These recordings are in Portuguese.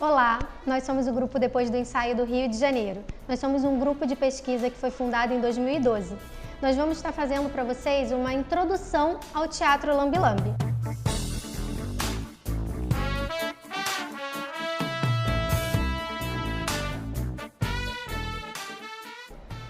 Olá, nós somos o grupo Depois do Ensaio do Rio de Janeiro. Nós somos um grupo de pesquisa que foi fundado em 2012. Nós vamos estar fazendo para vocês uma introdução ao Teatro Lambe Lambe.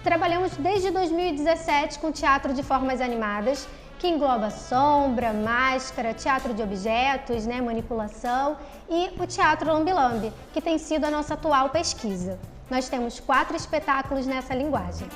Trabalhamos desde 2017 com teatro de formas animadas, que engloba sombra, máscara, teatro de objetos, manipulação e o Teatro Lambe Lambe, que tem sido a nossa atual pesquisa. Nós temos 4 espetáculos nessa linguagem.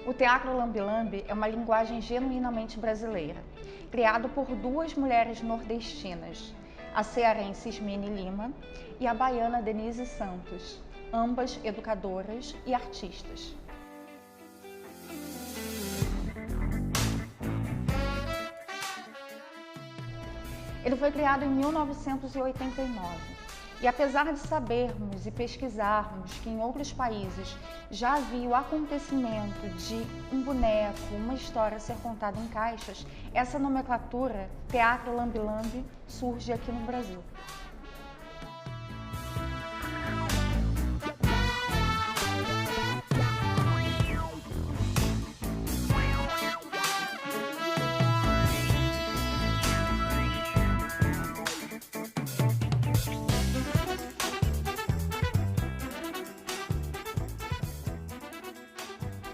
O Teatro Lambe Lambe é uma linguagem genuinamente brasileira, criado por 2 mulheres nordestinas, a cearense Ismene Lima e a baiana Denise Santos, ambas educadoras e artistas. Ele foi criado em 1989. E apesar de sabermos e pesquisarmos que em outros países já havia o acontecimento de um boneco, uma história ser contada em caixas, essa nomenclatura, Teatro Lambe Lambe, surge aqui no Brasil.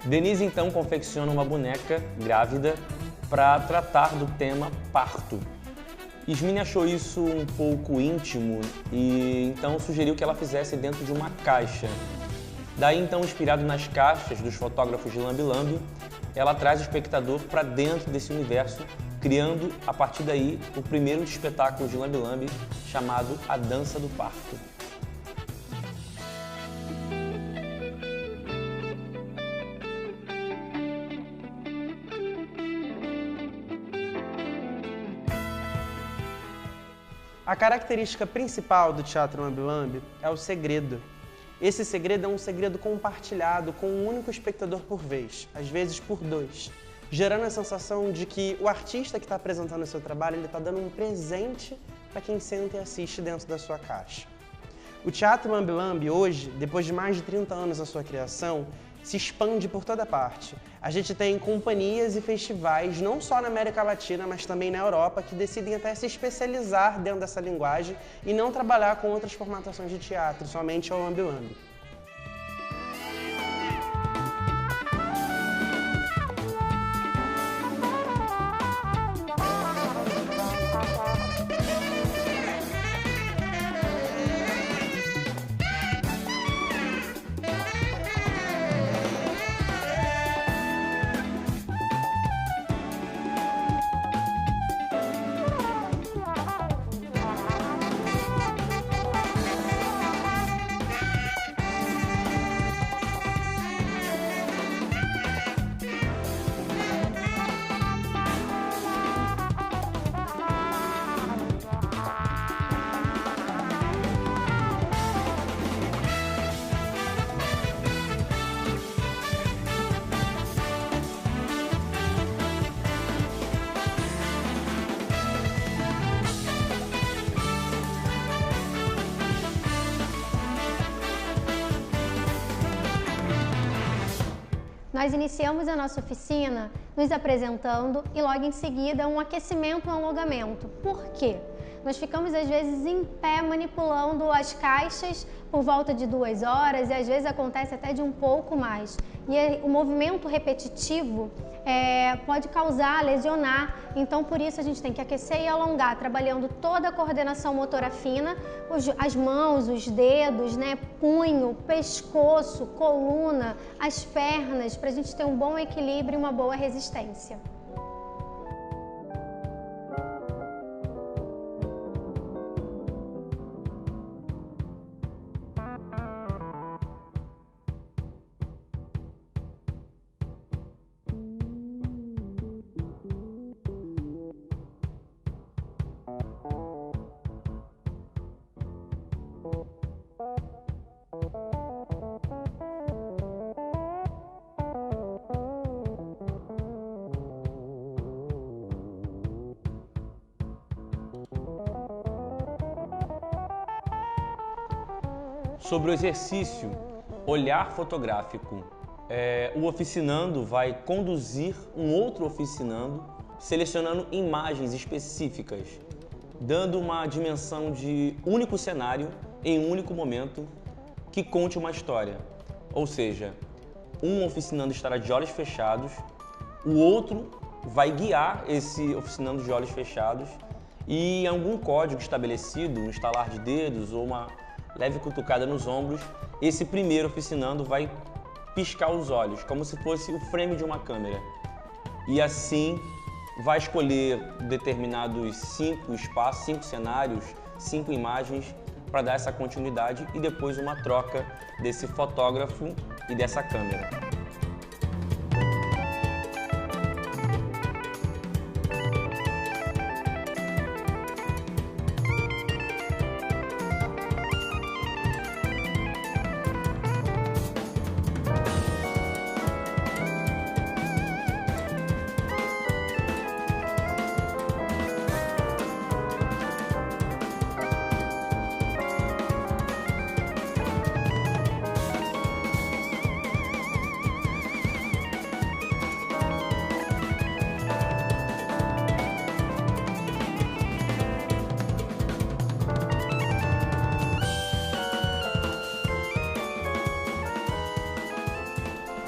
Denise então confecciona uma boneca grávida para tratar do tema parto. Ismene achou isso um pouco íntimo e então sugeriu que ela fizesse dentro de uma caixa. Daí então, inspirado nas caixas dos fotógrafos de Lambe Lambe, ela traz o espectador para dentro desse universo, criando a partir daí o primeiro espetáculo de Lambe Lambe chamado A Dança do Parto. A característica principal do Teatro Lambe Lambe é o segredo. Esse segredo é um segredo compartilhado com um único espectador por vez, às vezes por 2, gerando a sensação de que o artista que está apresentando o seu trabalho está dando um presente para quem senta e assiste dentro da sua caixa. O Teatro Lambe Lambe hoje, depois de mais de 30 anos da sua criação, se expande por toda parte. A gente tem companhias e festivais, não só na América Latina, mas também na Europa, que decidem até se especializar dentro dessa linguagem e não trabalhar com outras formatações de teatro, somente ao Lambe Lambe. Nós iniciamos a nossa oficina nos apresentando e logo em seguida um aquecimento e um alongamento. Por quê? Nós ficamos às vezes em pé manipulando as caixas por volta de 2 horas e às vezes acontece até de um pouco mais. E o movimento repetitivo pode causar, lesionar, então por isso a gente tem que aquecer e alongar, trabalhando toda a coordenação motora fina, as mãos, os dedos, punho, pescoço, coluna, as pernas, para a gente ter um bom equilíbrio e uma boa resistência. Sobre o exercício olhar fotográfico, o oficinando vai conduzir um outro oficinando, selecionando imagens específicas, dando uma dimensão de único cenário em um único momento que conte uma história. Ou seja, um oficinando estará de olhos fechados, o outro vai guiar esse oficinando de olhos fechados e em algum código estabelecido, um estalar de dedos ou uma leve cutucada nos ombros, esse primeiro oficinando vai piscar os olhos, como se fosse o frame de uma câmera. E assim vai escolher determinados 5 espaços, 5 cenários, 5 imagens para dar essa continuidade e depois uma troca desse fotógrafo e dessa câmera.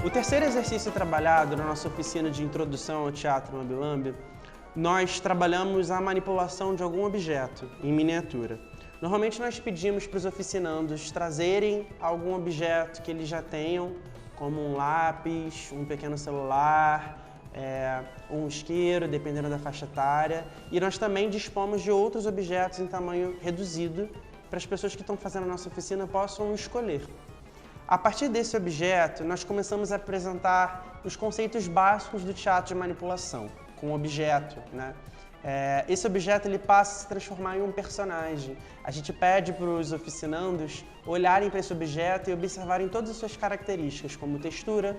O terceiro exercício trabalhado na nossa oficina de introdução ao teatro Lambe-Lambe, nós trabalhamos a manipulação de algum objeto em miniatura. Normalmente nós pedimos para os oficinandos trazerem algum objeto que eles já tenham, como um lápis, um pequeno celular, um isqueiro, dependendo da faixa etária. E nós também dispomos de outros objetos em tamanho reduzido para as pessoas que estão fazendo a nossa oficina possam escolher. A partir desse objeto, nós começamos a apresentar os conceitos básicos do teatro de manipulação, com o objeto, né? Esse objeto ele passa a se transformar em um personagem. A gente pede para os oficinandos olharem para esse objeto e observarem todas as suas características, como textura,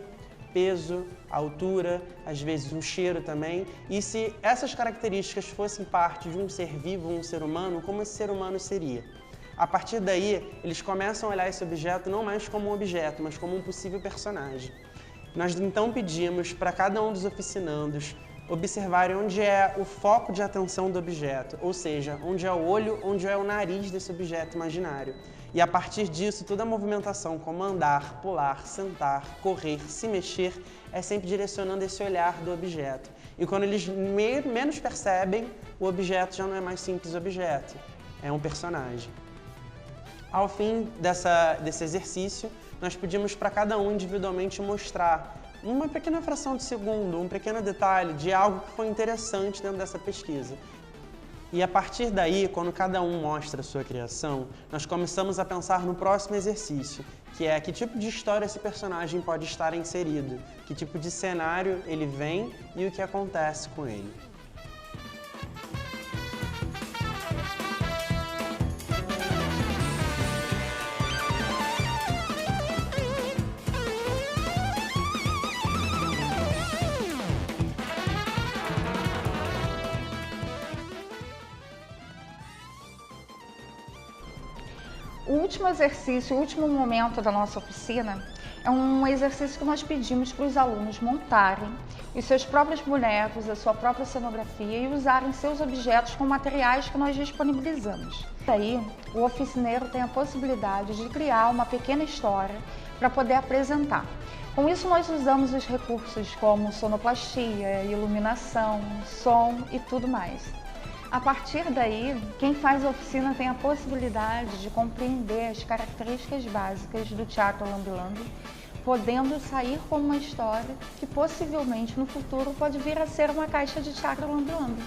peso, altura, às vezes um cheiro também. E se essas características fossem parte de um ser vivo, um ser humano, como esse ser humano seria? A partir daí, eles começam a olhar esse objeto não mais como um objeto, mas como um possível personagem. Nós então pedimos para cada um dos oficinandos observarem onde é o foco de atenção do objeto, ou seja, onde é o olho, onde é o nariz desse objeto imaginário. E a partir disso, toda a movimentação, como andar, pular, sentar, correr, se mexer, é sempre direcionando esse olhar do objeto. E quando eles menos percebem, o objeto já não é mais simples objeto, é um personagem. Ao fim desse exercício, nós pedimos para cada um individualmente mostrar uma pequena fração de segundo, um pequeno detalhe de algo que foi interessante dentro dessa pesquisa. E a partir daí, quando cada um mostra a sua criação, nós começamos a pensar no próximo exercício, que é que tipo de história esse personagem pode estar inserido, que tipo de cenário ele vem e o que acontece com ele. O último exercício, o último momento da nossa oficina é um exercício que nós pedimos para os alunos montarem os seus próprios bonecos, a sua própria cenografia e usarem seus objetos com materiais que nós disponibilizamos. Daí, o oficineiro tem a possibilidade de criar uma pequena história para poder apresentar. Com isso, nós usamos os recursos como sonoplastia, iluminação, som e tudo mais. A partir daí, quem faz a oficina tem a possibilidade de compreender as características básicas do teatro Lambe-Lambe, podendo sair com uma história que possivelmente no futuro pode vir a ser uma caixa de teatro Lambe-Lambe.